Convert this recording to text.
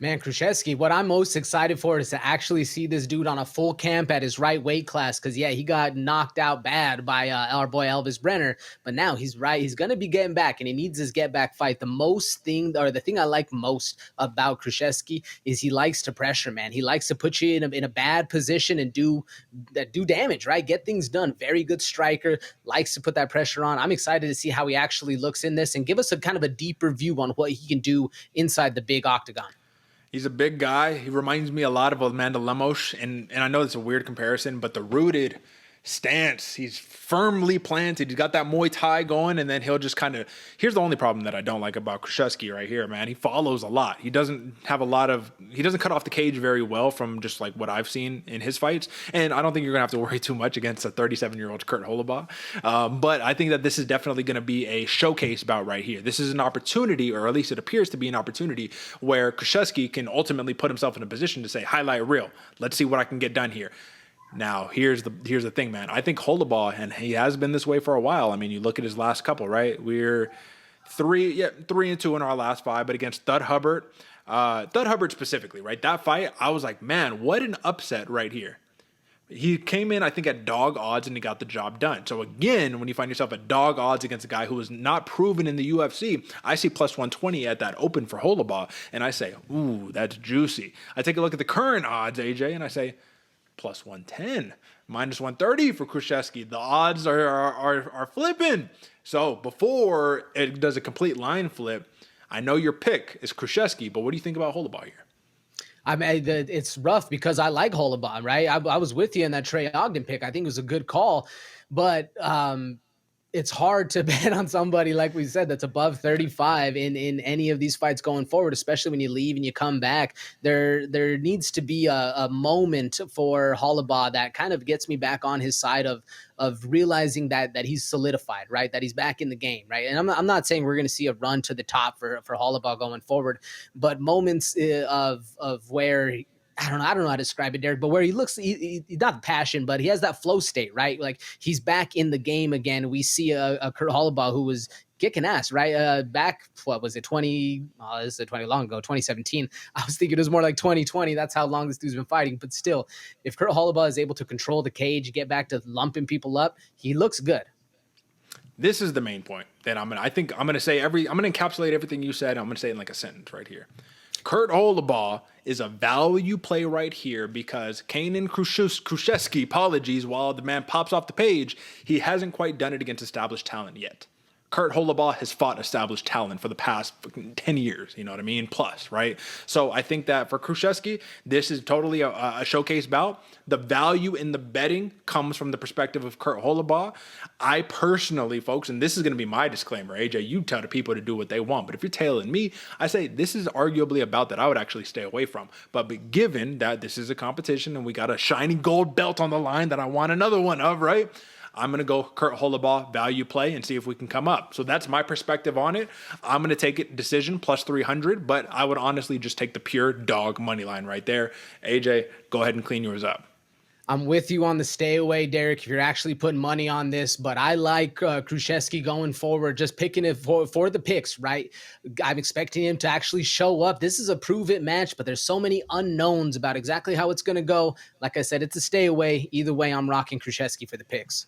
Man, Kruschewsky, what I'm most excited for is to actually see this dude on a full camp at his right weight class. Cause yeah, he got knocked out bad by our boy Elvis Brenner, but now he's right. He's gonna be getting back, and he needs his get back fight. The thing I like most about Kruschewsky is he likes to pressure, man. He likes to put you in a bad position and do damage, right? Get things done. Very good striker, likes to put that pressure on. I'm excited to see how he actually looks in this and give us a kind of a deeper view on what he can do inside the big octagon. He's a big guy. He reminds me a lot of Amanda Lemos, and I know it's a weird comparison, but the rooted stance, he's firmly planted. He's got that Muay Thai going, and then he'll just kind of. Here's the only problem that I don't like about Kruschewsky right here, man. He follows a lot. He doesn't have a lot of. He doesn't cut off the cage very well from just like what I've seen in his fights, and I don't think you're gonna have to worry too much against a 37-year-old Kurt Holobaugh. But I think that this is definitely going to be a showcase bout right here. This is an opportunity, or at least it appears to be an opportunity, where Kruschewsky can ultimately put himself in a position to say, highlight reel. Let's see what I can get done here. Now, here's the thing, man. I think Holobaugh, and he has been this way for a while. I mean, you look at his last couple, right? We're 3-2 in our last five, but against Thud Hubbard specifically, right? That fight, I was like, man, what an upset right here. He came in, I think, at dog odds, and he got the job done. So again, when you find yourself at dog odds against a guy who is not proven in the UFC, I see plus 120 at that open for Holobaugh, and I say, ooh, that's juicy. I take a look at the current odds, AJ, and I say, plus 110, minus 130 for Kruschewsky. The odds are flipping. So before it does a complete line flip, I know your pick is Kruschewsky, but what do you think about Holobaugh here? I mean, it's rough because I like Holobaugh, right? I was with you in that Trey Ogden pick. I think it was a good call, but it's hard to bet on somebody, like we said, that's above 35 in any of these fights going forward, especially when you leave and you come back. There needs to be a moment for Holobaugh that kind of gets me back on his side of realizing that he's solidified, right? That he's back in the game, right? And I'm not saying we're going to see a run to the top for Holobaugh going forward, but moments of where I don't know how to describe it, Derek, but where he looks, not passion, but he has that flow state, right? Like he's back in the game again. We see a Kurt Holobaugh who was kicking ass, right? Back, what was it, 20, oh, this is 20 long ago, 2017. I was thinking it was more like 2020. That's how long this dude's been fighting. But still, if Kurt Holobaugh is able to control the cage, get back to lumping people up, he looks good. This is the main point that I'm gonna encapsulate everything you said. I'm gonna say it in like a sentence right here. Kurt Holobaugh is a value play right here because Kaynan Kruschewsky, apologies, while the man pops off the page, he hasn't quite done it against established talent yet. Kurt Holobaugh has fought established talent for the past 10 years, you know what I mean? Plus, right? So I think that for Kruschewsky, this is totally a showcase bout. The value in the betting comes from the perspective of Kurt Holobaugh. I personally, folks, and this is going to be my disclaimer, AJ, you tell the people to do what they want. But if you're tailing me, I say this is arguably a bout that I would actually stay away from. But given that this is a competition and we got a shiny gold belt on the line that I want another one of, right? I'm going to go Kurt Holobaugh value play and see if we can come up. So that's my perspective on it. I'm going to take it decision plus 300, but I would honestly just take the pure dog money line right there. AJ, go ahead and clean yours up. I'm with you on the stay away, Derek, if you're actually putting money on this, but I like Kruschewsky going forward, just picking it for the picks, right? I'm expecting him to actually show up. This is a prove-it match, but there's so many unknowns about exactly how it's going to go. Like I said, it's a stay away. Either way, I'm rocking Kruschewsky for the picks.